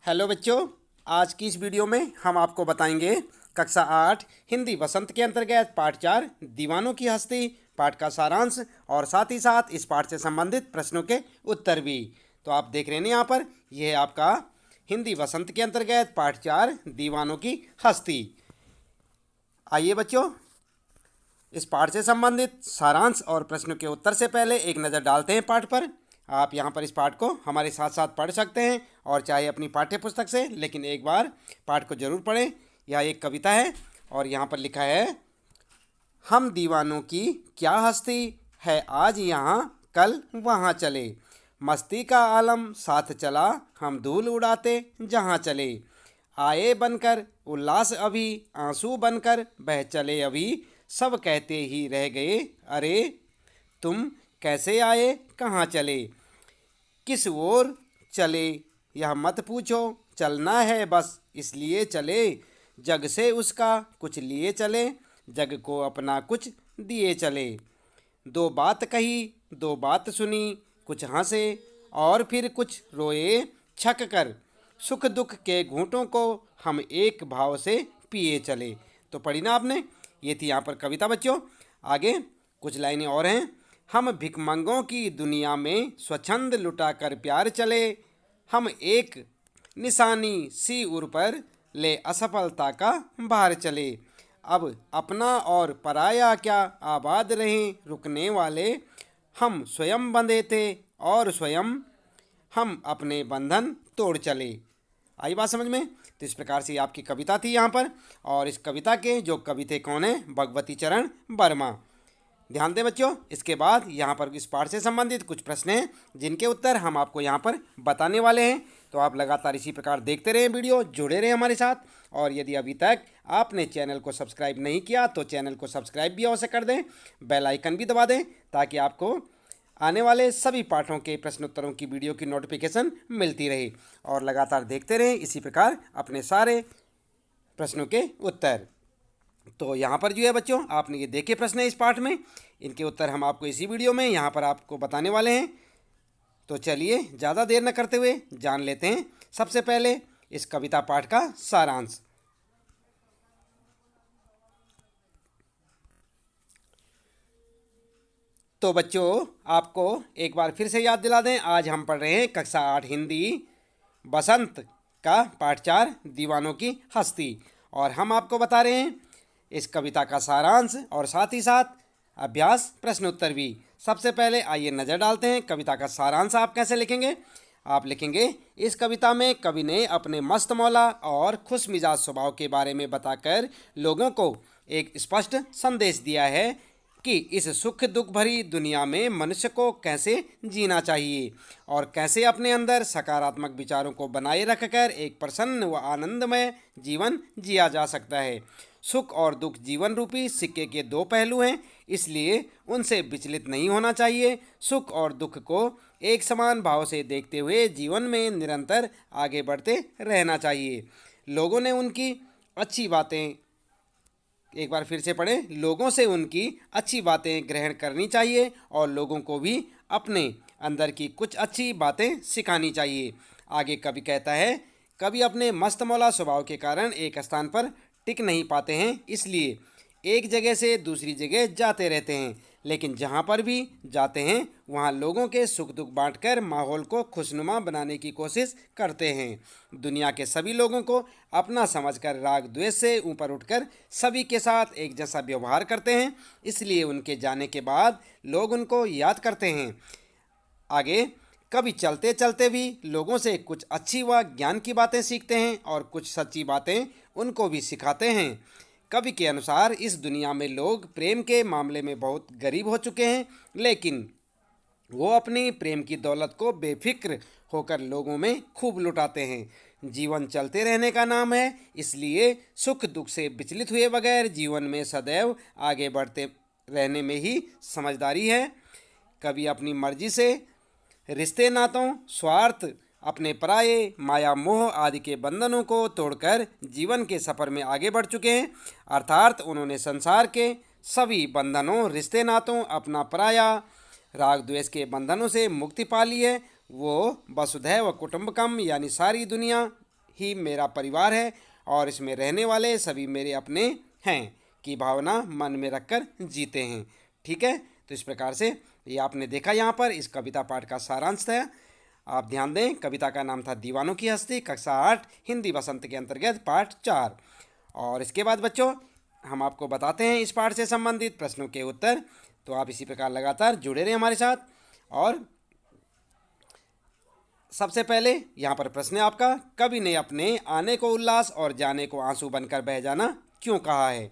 Hello बच्चों, आज की इस वीडियो में हम आपको बताएंगे कक्षा 8 हिंदी वसंत के अंतर्गत पाठ 4 दीवानों की हस्ती पाठ का सारांश और साथ ही साथ इस पाठ से संबंधित प्रश्नों के उत्तर भी। तो आप देख रहे हैं यहाँ पर, यह है आपका हिंदी वसंत के अंतर्गत पाठ 4 दीवानों की हस्ती। आइए बच्चों, इस पाठ से संबंधित सारांश और प्रश्नों के उत्तर से पहले एक नज़र डालते हैं पाठ पर। आप यहाँ पर इस पाठ को हमारे साथ साथ पढ़ सकते हैं और चाहे अपनी पाठ्य पुस्तक से, लेकिन एक बार पाठ को जरूर पढ़ें। यह एक कविता है और यहाँ पर लिखा है, हम दीवानों की क्या हस्ती है, आज यहाँ कल वहाँ चले, मस्ती का आलम साथ चला, हम धूल उड़ाते जहाँ चले, आए बनकर उल्लास अभी, आंसू बनकर बह चले अभी, सब कहते ही रह गए अरे तुम कैसे आए कहाँ चले, किस ओर चले यह मत पूछो, चलना है बस इसलिए चले, जग से उसका कुछ लिए चले, जग को अपना कुछ दिए चले, दो बात कही दो बात सुनी, कुछ हंसे और फिर कुछ रोए, छक कर सुख दुख के घूंटों को हम एक भाव से पिए चले। तो पढ़ी ना आपने, ये थी यहाँ पर कविता बच्चों। आगे कुछ लाइनें और हैं, हम भिखमंगों की दुनिया में स्वच्छंद लुटा कर प्यार चले, हम एक निशानी सी उर पर ले असफलता का भार चले, अब अपना और पराया क्या आबाद रहें रुकने वाले, हम स्वयं बंधे थे और स्वयं हम अपने बंधन तोड़ चले। आई बात समझ में? तो इस प्रकार से आपकी कविता थी यहाँ पर, और इस कविता के जो कवि थे कौन है? भगवती चरण वर्मा। ध्यान दें बच्चों, इसके बाद यहाँ पर इस पाठ से संबंधित कुछ प्रश्न हैं जिनके उत्तर हम आपको यहाँ पर बताने वाले हैं। तो आप लगातार इसी प्रकार देखते रहें वीडियो, जुड़े रहें हमारे साथ। और यदि अभी तक आपने चैनल को सब्सक्राइब नहीं किया तो चैनल को सब्सक्राइब भी अवश्य कर दें, बेल आइकन भी दबा दें, ताकि आपको आने वाले सभी पाठों के प्रश्नोत्तरों की वीडियो की नोटिफिकेशन मिलती रहे। और लगातार देखते रहें इसी प्रकार अपने सारे प्रश्नों के उत्तर। तो यहाँ पर जो है बच्चों, आपने ये देखे प्रश्न है इस पाठ में, इनके उत्तर हम आपको इसी वीडियो में यहाँ पर आपको बताने वाले हैं। तो चलिए ज़्यादा देर न करते हुए जान लेते हैं सबसे पहले इस कविता पाठ का सारांश। तो बच्चों, आपको एक बार फिर से याद दिला दें, आज हम पढ़ रहे हैं कक्षा 8 हिंदी बसंत का पाठ 4 दीवानों की हस्ती, और हम आपको बता रहे हैं इस कविता का सारांश और साथ ही साथ अभ्यास प्रश्नोत्तर भी। सबसे पहले आइए नज़र डालते हैं कविता का सारांश आप कैसे लिखेंगे। आप लिखेंगे, इस कविता में कवि ने अपने मस्त मौला और खुश मिजाज स्वभाव के बारे में बताकर लोगों को एक स्पष्ट संदेश दिया है कि इस सुख दुख भरी दुनिया में मनुष्य को कैसे जीना चाहिए और कैसे अपने अंदर सकारात्मक विचारों को बनाए रखकर एक प्रसन्न व आनंदमय जीवन जिया जा सकता है। सुख और दुख जीवन रूपी सिक्के के दो पहलू हैं, इसलिए उनसे विचलित नहीं होना चाहिए। सुख और दुख को एक समान भाव से देखते हुए जीवन में निरंतर आगे बढ़ते रहना चाहिए। लोगों ने उनकी अच्छी बातें, एक बार फिर से पढ़ें, लोगों से उनकी अच्छी बातें ग्रहण करनी चाहिए और लोगों को भी अपने अंदर की कुछ अच्छी बातें सिखानी चाहिए। आगे कवि कहता है, कवि अपने मस्त मौला स्वभाव के कारण एक स्थान पर टिक नहीं पाते हैं, इसलिए एक जगह से दूसरी जगह जाते रहते हैं, लेकिन जहाँ पर भी जाते हैं वहाँ लोगों के सुख दुख बांटकर माहौल को खुशनुमा बनाने की कोशिश करते हैं। दुनिया के सभी लोगों को अपना समझकर राग द्वेष से ऊपर उठकर सभी के साथ एक जैसा व्यवहार करते हैं, इसलिए उनके जाने के बाद लोग उनको याद करते हैं। आगे, कभी चलते चलते भी लोगों से कुछ अच्छी व ज्ञान की बातें सीखते हैं और कुछ सच्ची बातें उनको भी सिखाते हैं। कवि के अनुसार इस दुनिया में लोग प्रेम के मामले में बहुत गरीब हो चुके हैं, लेकिन वो अपनी प्रेम की दौलत को बेफिक्र होकर लोगों में खूब लुटाते हैं। जीवन चलते रहने का नाम है, इसलिए सुख दुख से विचलित हुए बगैर जीवन में सदैव आगे बढ़ते रहने में ही समझदारी है। कवि अपनी मर्जी से रिश्ते नातों, स्वार्थ, अपने पराये, माया मोह आदि के बंधनों को तोड़कर जीवन के सफ़र में आगे बढ़ चुके हैं। अर्थात उन्होंने संसार के सभी बंधनों, रिश्ते नातों, अपना पराया, राग द्वेष के बंधनों से मुक्ति पा ली है। वो वसुधैव कुटुंबकम यानी सारी दुनिया ही मेरा परिवार है और इसमें रहने वाले सभी मेरे अपने हैं की भावना मन में रखकर जीते हैं। ठीक है, तो इस प्रकार से ये आपने देखा यहाँ पर इस कविता पाठ का सारांश था। आप ध्यान दें, कविता का नाम था दीवानों की हस्ती, कक्षा 8 हिंदी वसंत के अंतर्गत पाठ 4। और इसके बाद बच्चों हम आपको बताते हैं इस पाठ से संबंधित प्रश्नों के उत्तर, तो आप इसी प्रकार लगातार जुड़े रहें हमारे साथ। और सबसे पहले यहाँ पर प्रश्न है आपका, कवि ने अपने आने को उल्लास और जाने को आंसू बनकर बह जाना क्यों कहा है।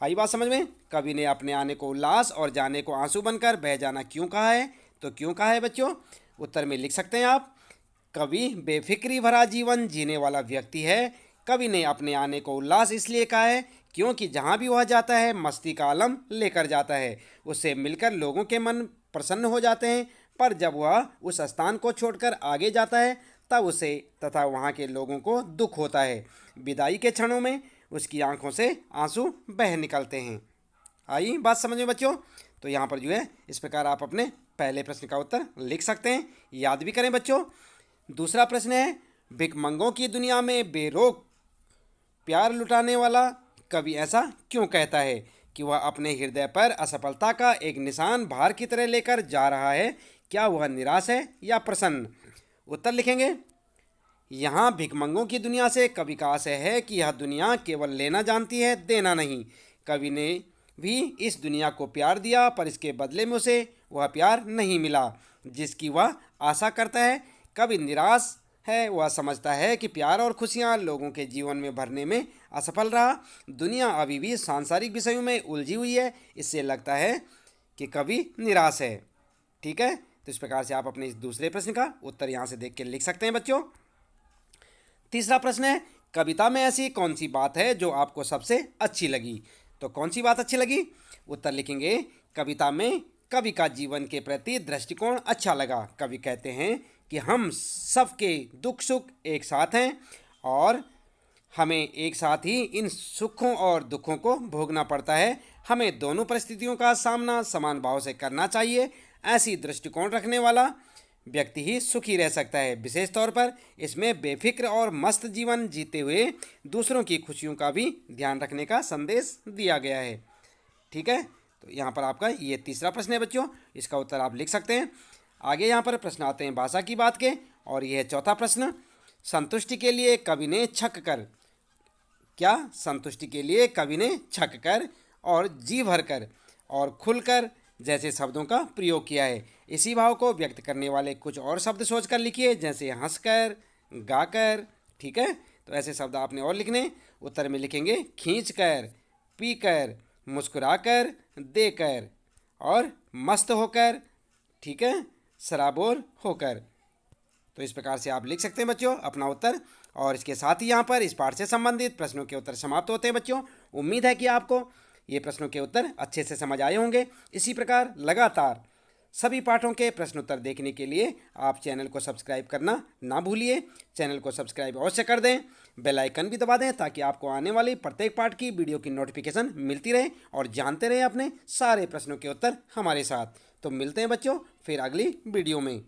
आई बात समझ में, कवि ने अपने आने को उल्लास और जाने को आंसू बनकर बह जाना क्यों कहा है। तो क्यों कहा है बच्चों, उत्तर में लिख सकते हैं आप, कवि बेफिक्री भरा जीवन जीने वाला व्यक्ति है। कवि ने अपने आने को उल्लास इसलिए कहा है क्योंकि जहाँ भी वह जाता है मस्ती का आलम लेकर जाता है। उससे मिलकर लोगों के मन प्रसन्न हो जाते हैं, पर जब वह उस स्थान को छोड़कर आगे जाता है तब उसे तथा वहाँ के लोगों को दुख होता है। विदाई के क्षणों में उसकी आंखों से आंसू बह निकलते हैं। आई बात समझ में बच्चों, तो यहाँ पर जो है इस प्रकार आप अपने पहले प्रश्न का उत्तर लिख सकते हैं, याद भी करें बच्चों। दूसरा प्रश्न है, भिखमंगों की दुनिया में बेरोक प्यार लुटाने वाला कवि ऐसा क्यों कहता है कि वह अपने हृदय पर असफलता का एक निशान भार की तरह लेकर जा रहा है। क्या वह निराश है या प्रसन्न। उत्तर लिखेंगे, यहाँ भिखमंगों की दुनिया से कवि का आशय है कि यह दुनिया केवल लेना जानती है, देना नहीं। कवि ने भी इस दुनिया को प्यार दिया, पर इसके बदले में उसे वह प्यार नहीं मिला जिसकी वह आशा करता है। कवि निराश है, वह समझता है कि प्यार और खुशियाँ लोगों के जीवन में भरने में असफल रहा। दुनिया अभी भी सांसारिक विषयों में उलझी हुई है, इससे लगता है कि कवि निराश है। ठीक है, तो इस प्रकार से आप अपने इस दूसरे प्रश्न का उत्तर यहाँ से देख के लिख सकते हैं बच्चों। तीसरा प्रश्न है, कविता में ऐसी कौन सी बात है जो आपको सबसे अच्छी लगी। तो कौन सी बात अच्छी लगी। उत्तर लिखेंगे, कविता में कवि का जीवन के प्रति दृष्टिकोण अच्छा लगा। कवि कहते हैं कि हम सबके दुख सुख एक साथ हैं और हमें एक साथ ही इन सुखों और दुखों को भोगना पड़ता है। हमें दोनों परिस्थितियों का सामना समान भाव से करना चाहिए। ऐसी दृष्टिकोण रखने वाला व्यक्ति ही सुखी रह सकता है। विशेष तौर पर इसमें बेफिक्र और मस्त जीवन जीते हुए दूसरों की खुशियों का भी ध्यान रखने का संदेश दिया गया है। ठीक है, तो यहाँ पर आपका ये तीसरा प्रश्न है बच्चों, इसका उत्तर आप लिख सकते हैं। आगे यहाँ पर प्रश्न आते हैं भाषा की बात के, और यह है चौथा प्रश्न, संतुष्टि के लिए कवि ने छक कर। क्या संतुष्टि के लिए कवि ने छक कर और जी भर कर और खुलकर जैसे शब्दों का प्रयोग किया है। इसी भाव को व्यक्त करने वाले कुछ और शब्द सोचकर लिखिए, जैसे हंसकर, गाकर। ठीक है, तो ऐसे शब्द आपने और लिखने। उत्तर में लिखेंगे, खींचकर, पीकर, मुस्कुराकर, देकर और मस्त होकर। ठीक है, सराबोर होकर। तो इस प्रकार से आप लिख सकते हैं बच्चों अपना उत्तर। और इसके साथ ही यहाँ पर इस पाठ से संबंधित प्रश्नों के उत्तर समाप्त होते हैं बच्चों। उम्मीद है कि आपको ये प्रश्नों के उत्तर अच्छे से समझ आए होंगे। इसी प्रकार लगातार सभी पाठों के प्रश्न उत्तर देखने के लिए आप चैनल को सब्सक्राइब करना ना भूलिए। चैनल को सब्सक्राइब अवश्य कर दें, बेल आइकन भी दबा दें ताकि आपको आने वाली प्रत्येक पाठ की वीडियो की नोटिफिकेशन मिलती रहे और जानते रहें अपने सारे प्रश्नों के उत्तर हमारे साथ। तो मिलते हैं बच्चों फिर अगली वीडियो में।